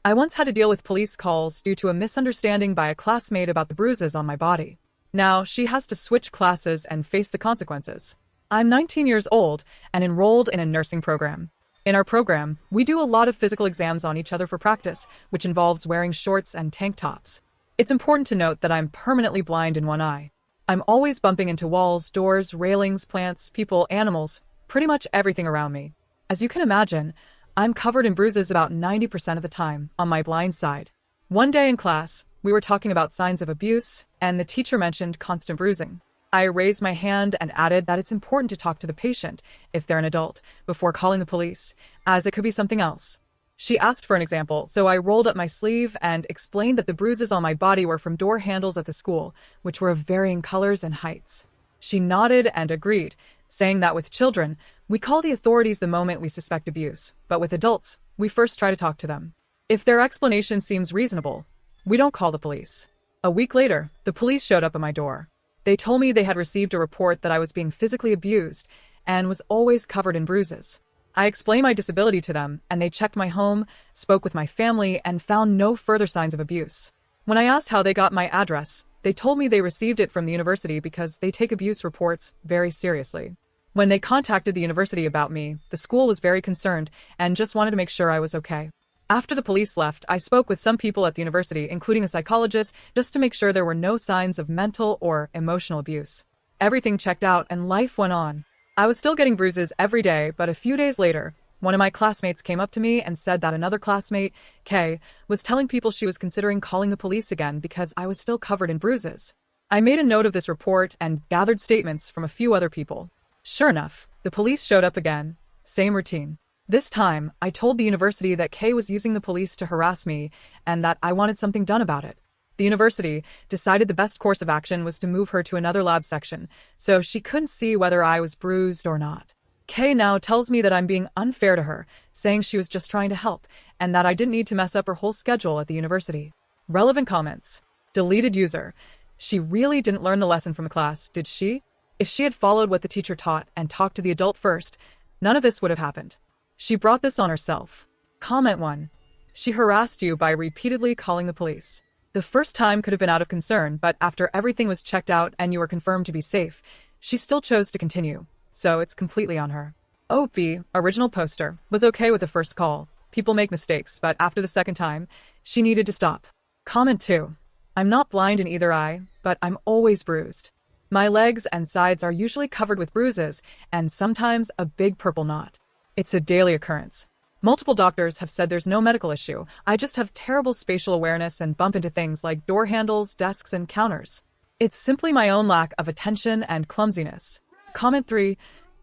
I once had to deal with police calls due to a misunderstanding by a classmate about the bruises on my body. Now, she has to switch classes and face the consequences. I'm 19 years old and enrolled in a nursing program. In our program, we do a lot of physical exams on each other for practice, which involves wearing shorts and tank tops. It's important to note that I'm permanently blind in one eye. I'm always bumping into walls, doors, railings, plants, people, animals, pretty much everything around me. As you can imagine, I'm covered in bruises about 90% of the time on my blind side. One day in class, we were talking about signs of abuse, and the teacher mentioned constant bruising. I raised my hand and added that it's important to talk to the patient, if they're an adult, before calling the police, as it could be something else. She asked for an example, so I rolled up my sleeve and explained that the bruises on my body were from door handles at the school, which were of varying colors and heights. She nodded and agreed, saying that with children, we call the authorities the moment we suspect abuse, but with adults, we first try to talk to them. If their explanation seems reasonable, we don't call the police. A week later, the police showed up at my door. They told me they had received a report that I was being physically abused and was always covered in bruises. I explained my disability to them, and they checked my home, spoke with my family, and found no further signs of abuse. When I asked how they got my address, they told me they received it from the university because they take abuse reports very seriously. When they contacted the university about me, the school was very concerned and just wanted to make sure I was okay. After the police left, I spoke with some people at the university, including a psychologist, just to make sure there were no signs of mental or emotional abuse. Everything checked out and life went on. I was still getting bruises every day, but a few days later, one of my classmates came up to me and said that another classmate, Kay, was telling people she was considering calling the police again because I was still covered in bruises. I made a note of this report and gathered statements from a few other people. Sure enough, the police showed up again. Same routine. This time, I told the university that Kay was using the police to harass me and that I wanted something done about it. The university decided the best course of action was to move her to another lab section, so she couldn't see whether I was bruised or not. Kay now tells me that I'm being unfair to her, saying she was just trying to help, and that I didn't need to mess up her whole schedule at the university. Relevant comments. Deleted user. She really didn't learn the lesson from the class, did she? If she had followed what the teacher taught and talked to the adult first, none of this would have happened. She brought this on herself. Comment 1. She harassed you by repeatedly calling the police. The first time could have been out of concern, but after everything was checked out and you were confirmed to be safe, she still chose to continue. So it's completely on her. OP, original poster, was okay with the first call. People make mistakes, but after the second time, she needed to stop. Comment 2. I'm not blind in either eye, but I'm always bruised. My legs and sides are usually covered with bruises, and sometimes a big purple knot. It's a daily occurrence. Multiple doctors have said there's no medical issue. I just have terrible spatial awareness and bump into things like door handles, desks, and counters. It's simply my own lack of attention and clumsiness. Comment 3.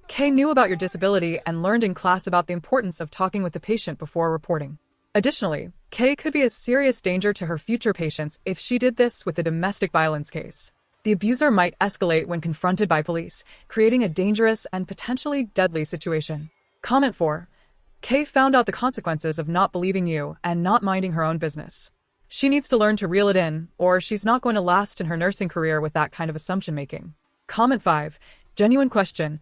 Kay knew about your disability and learned in class about the importance of talking with the patient before reporting. Additionally, Kay could be a serious danger to her future patients if she did this with a domestic violence case. The abuser might escalate when confronted by police, creating a dangerous and potentially deadly situation. Comment 4. Kay found out the consequences of not believing you and not minding her own business. She needs to learn to reel it in, or she's not going to last in her nursing career with that kind of assumption making. Comment 5. Genuine question.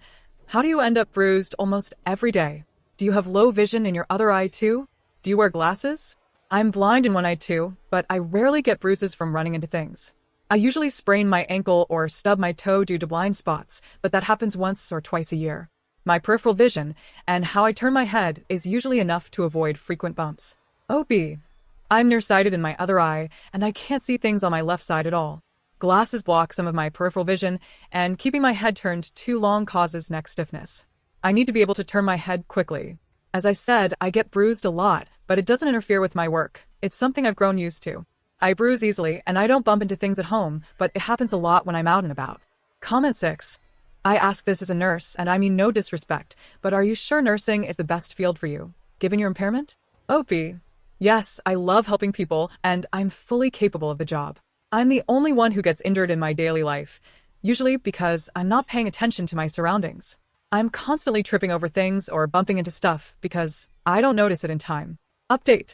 How do you end up bruised almost every day? Do you have low vision in your other eye too? Do you wear glasses? I'm blind in one eye too, but I rarely get bruises from running into things. I usually sprain my ankle or stub my toe due to blind spots, but that happens once or twice a year. My peripheral vision and how I turn my head is usually enough to avoid frequent bumps. OB. I'm nearsighted in my other eye, and I can't see things on my left side at all. Glasses block some of my peripheral vision, and keeping my head turned too long causes neck stiffness. I need to be able to turn my head quickly. As I said, I get bruised a lot, but it doesn't interfere with my work. It's something I've grown used to. I bruise easily, and I don't bump into things at home, but it happens a lot when I'm out and about. Comment 6. I ask this as a nurse, and I mean no disrespect, but are you sure nursing is the best field for you, given your impairment? OP. Yes, I love helping people, and I'm fully capable of the job. I'm the only one who gets injured in my daily life, usually because I'm not paying attention to my surroundings. I'm constantly tripping over things or bumping into stuff because I don't notice it in time. Update.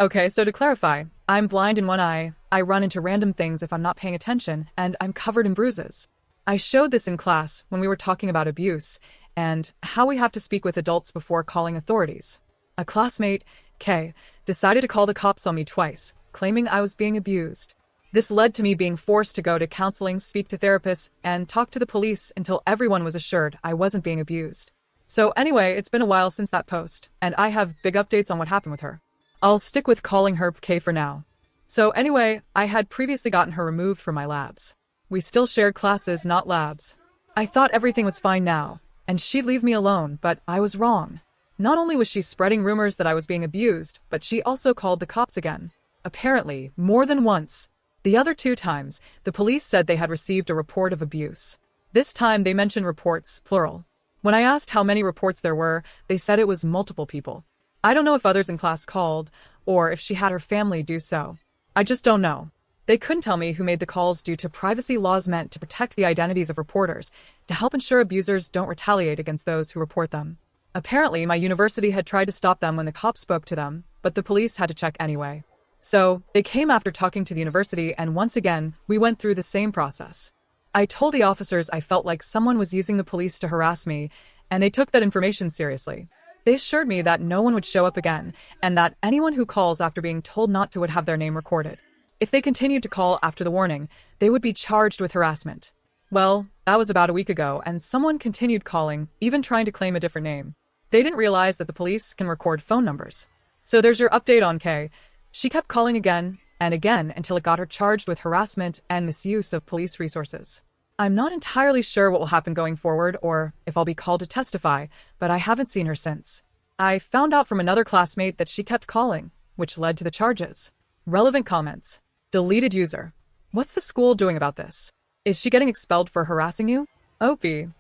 Okay, so to clarify, I'm blind in one eye, I run into random things if I'm not paying attention, and I'm covered in bruises. I showed this in class when we were talking about abuse and how we have to speak with adults before calling authorities. A classmate, Kay decided to call the cops on me twice, claiming I was being abused. This led to me being forced to go to counseling, speak to therapists, and talk to the police until everyone was assured I wasn't being abused. So anyway, it's been a while since that post, and I have big updates on what happened with her. I'll stick with calling her Kay for now. So anyway, I had previously gotten her removed from my labs. We still shared classes, not labs. I thought everything was fine now, and she'd leave me alone, but I was wrong. Not only was she spreading rumors that I was being abused, but she also called the cops again. Apparently, more than once. The other 2 times, the police said they had received a report of abuse. This time they mentioned reports, plural. When I asked how many reports there were, they said it was multiple people. I don't know if others in class called, or if she had her family do so. I just don't know. They couldn't tell me who made the calls due to privacy laws meant to protect the identities of reporters, to help ensure abusers don't retaliate against those who report them. Apparently, my university had tried to stop them when the cops spoke to them, but the police had to check anyway. So, they came after talking to the university, and once again, we went through the same process. I told the officers I felt like someone was using the police to harass me, and they took that information seriously. They assured me that no one would show up again, and that anyone who calls after being told not to would have their name recorded. If they continued to call after the warning, they would be charged with harassment. Well, that was about a week ago, and someone continued calling, even trying to claim a different name. They didn't realize that the police can record phone numbers. So there's your update on Kay. She kept calling again and again until it got her charged with harassment and misuse of police resources. I'm not entirely sure what will happen going forward or if I'll be called to testify, but I haven't seen her since. I found out from another classmate that she kept calling, which led to the charges. Relevant comments. Deleted user. What's the school doing about this? Is she getting expelled for harassing you? Opie.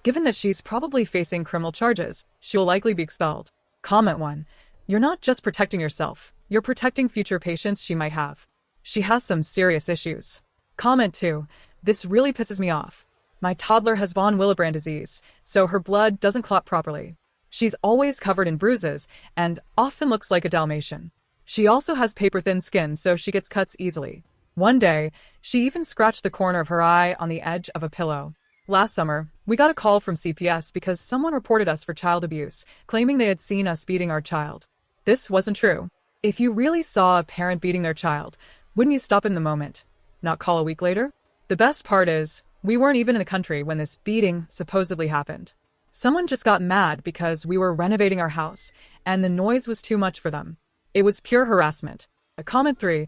Given that she's probably facing criminal charges, she will likely be expelled. Comment 1. You're not just protecting yourself. You're protecting future patients she might have. She has some serious issues. Comment 2. This really pisses me off. My toddler has von Willebrand disease, so her blood doesn't clot properly. She's always covered in bruises and often looks like a Dalmatian. She also has paper-thin skin, so she gets cuts easily. One day, she even scratched the corner of her eye on the edge of a pillow. Last summer, we got a call from CPS because someone reported us for child abuse, claiming they had seen us beating our child. This wasn't true. If you really saw a parent beating their child, wouldn't you stop in the moment, not call a week later? The best part is, we weren't even in the country when this beating supposedly happened. Someone just got mad because we were renovating our house, and the noise was too much for them. It was pure harassment. Comment 3.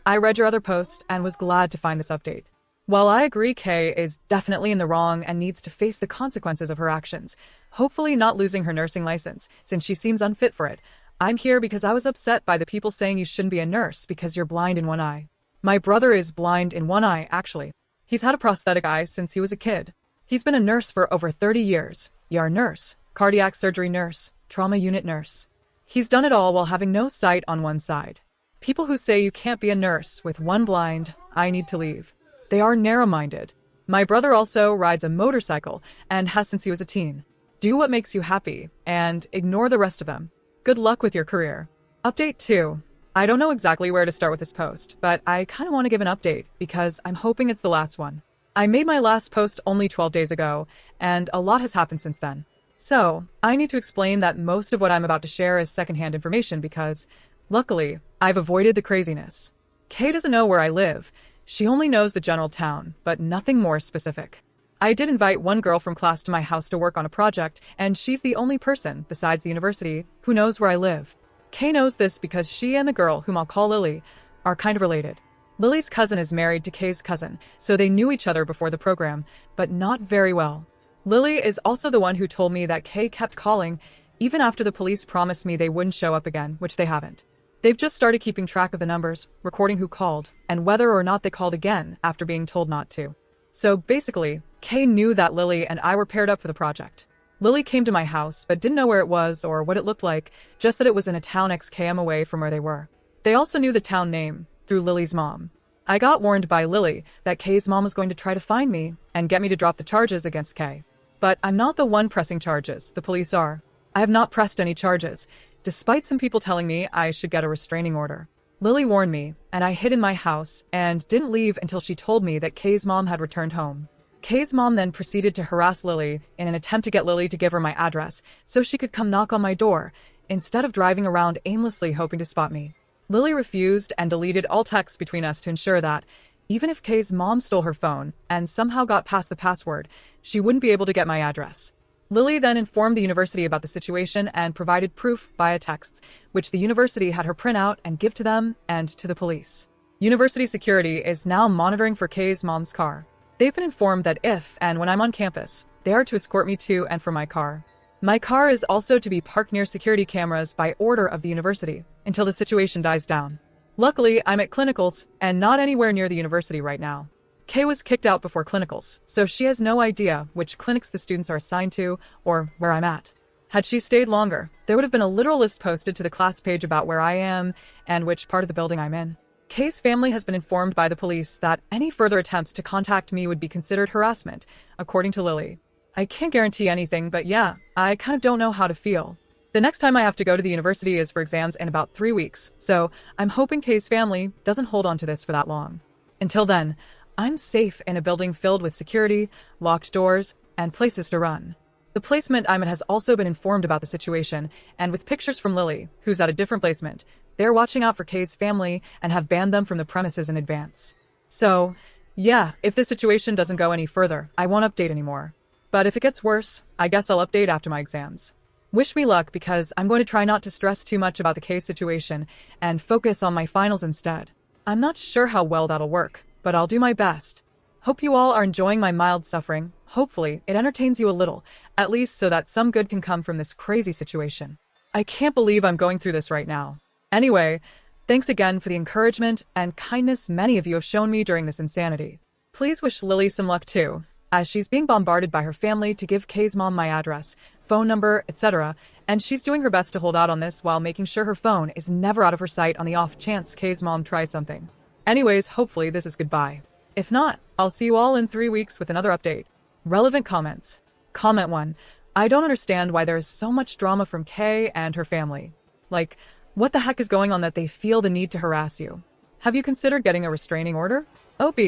I read your other post and was glad to find this update. While I agree Kay is definitely in the wrong and needs to face the consequences of her actions, hopefully not losing her nursing license, since she seems unfit for it, I'm here because I was upset by the people saying you shouldn't be a nurse because you're blind in one eye. My brother is blind in one eye, actually. He's had a prosthetic eye since he was a kid. He's been a nurse for over 30 years. ER nurse, cardiac surgery nurse, trauma unit nurse. He's done it all while having no sight on one side. People who say you can't be a nurse with one blind eye need to leave. They are narrow-minded. My brother also rides a motorcycle and has since he was a teen. Do what makes you happy and ignore the rest of them. Good luck with your career. Update 2. I don't know exactly where to start with this post, but I kind of want to give an update because I'm hoping it's the last one. I made my last post only 12 days ago, and a lot has happened since then. So, I need to explain that most of what I'm about to share is secondhand information because, luckily, I've avoided the craziness. Kay doesn't know where I live. She only knows the general town, but nothing more specific. I did invite one girl from class to my house to work on a project, and she's the only person, besides the university, who knows where I live. Kay knows this because she and the girl, whom I'll call Lily, are kind of related. Lily's cousin is married to Kay's cousin, so they knew each other before the program, but not very well. Lily is also the one who told me that Kay kept calling, even after the police promised me they wouldn't show up again, which they haven't. They've just started keeping track of the numbers, recording who called, and whether or not they called again after being told not to. So basically, Kay knew that Lily and I were paired up for the project. Lily came to my house, but didn't know where it was or what it looked like, just that it was in a town XKM away from where they were. They also knew the town name, through Lily's mom. I got warned by Lily that Kay's mom was going to try to find me and get me to drop the charges against Kay. But I'm not the one pressing charges, the police are. I have not pressed any charges, despite some people telling me I should get a restraining order. Lily warned me, and I hid in my house and didn't leave until she told me that Kay's mom had returned home. Kay's mom then proceeded to harass Lily in an attempt to get Lily to give her my address so she could come knock on my door, instead of driving around aimlessly hoping to spot me. Lily refused and deleted all texts between us to ensure that, even if Kay's mom stole her phone and somehow got past the password, she wouldn't be able to get my address. Lily then informed the university about the situation and provided proof via texts, which the university had her print out and give to them and to the police. University security is now monitoring for Kay's mom's car. They've been informed that if and when I'm on campus, they are to escort me to and from my car. My car is also to be parked near security cameras by order of the university until the situation dies down. Luckily, I'm at clinicals and not anywhere near the university right now. Kay was kicked out before clinicals, so she has no idea which clinics the students are assigned to or where I'm at. Had she stayed longer, there would have been a literal list posted to the class page about where I am and which part of the building I'm in. Kay's family has been informed by the police that any further attempts to contact me would be considered harassment, according to Lily. I can't guarantee anything, but yeah, I kind of don't know how to feel. The next time I have to go to the university is for exams in about 3 weeks, so I'm hoping Kay's family doesn't hold on to this for that long. Until then, I'm safe in a building filled with security, locked doors, and places to run. The placement I'm at has also been informed about the situation, and with pictures from Lily, who's at a different placement, they're watching out for Kay's family and have banned them from the premises in advance. So, yeah, if this situation doesn't go any further, I won't update anymore. But if it gets worse, I guess I'll update after my exams. Wish me luck because I'm going to try not to stress too much about the Kay situation and focus on my finals instead. I'm not sure how well that'll work, but I'll do my best. Hope you all are enjoying my mild suffering. Hopefully, it entertains you a little, at least so that some good can come from this crazy situation. I can't believe I'm going through this right now. Anyway, thanks again for the encouragement and kindness many of you have shown me during this insanity. Please wish Lily some luck too, as she's being bombarded by her family to give Kay's mom my address, phone number, etc., and she's doing her best to hold out on this while making sure her phone is never out of her sight on the off chance Kay's mom tries something. Anyways, hopefully this is goodbye. If not, I'll see you all in 3 weeks with another update. Relevant comments. Comment 1. I don't understand why there is so much drama from Kay and her family. Like, what the heck is going on that they feel the need to harass you? Have you considered getting a restraining order? OP.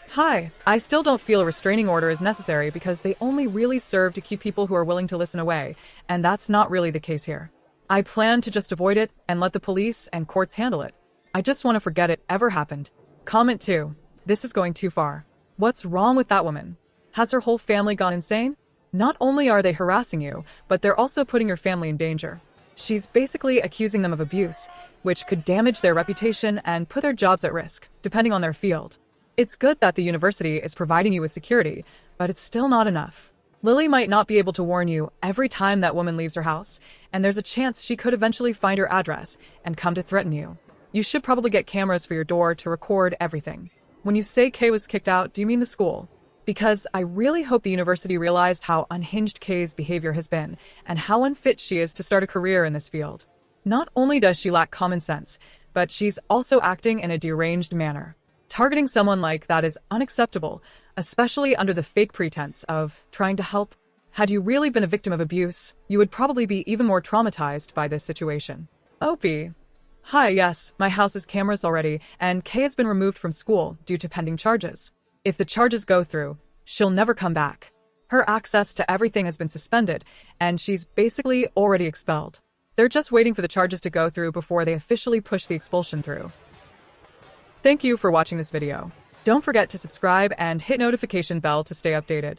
Hi, I still don't feel a restraining order is necessary because they only really serve to keep people who are willing to listen away, and that's not really the case here. I plan to just avoid it and let the police and courts handle it. I just want to forget it ever happened. Comment 2. This is going too far. What's wrong with that woman? Has her whole family gone insane? Not only are they harassing you, but they're also putting your family in danger. She's basically accusing them of abuse, which could damage their reputation and put their jobs at risk, depending on their field. It's good that the university is providing you with security, but it's still not enough. Lily might not be able to warn you every time that woman leaves her house, and there's a chance she could eventually find her address and come to threaten you. You should probably get cameras for your door to record everything. When you say Kay was kicked out, do you mean the school? Because I really hope the university realized how unhinged Kay's behavior has been and how unfit she is to start a career in this field. Not only does she lack common sense, but she's also acting in a deranged manner. Targeting someone like that is unacceptable, especially under the fake pretense of trying to help. Had you really been a victim of abuse, you would probably be even more traumatized by this situation. Opie. Hi, yes, my house has cameras already, and Kay has been removed from school due to pending charges. If the charges go through, she'll never come back. Her access to everything has been suspended, and she's basically already expelled. They're just waiting for the charges to go through before they officially push the expulsion through. Thank you for watching this video. Don't forget to subscribe and hit notification bell to stay updated.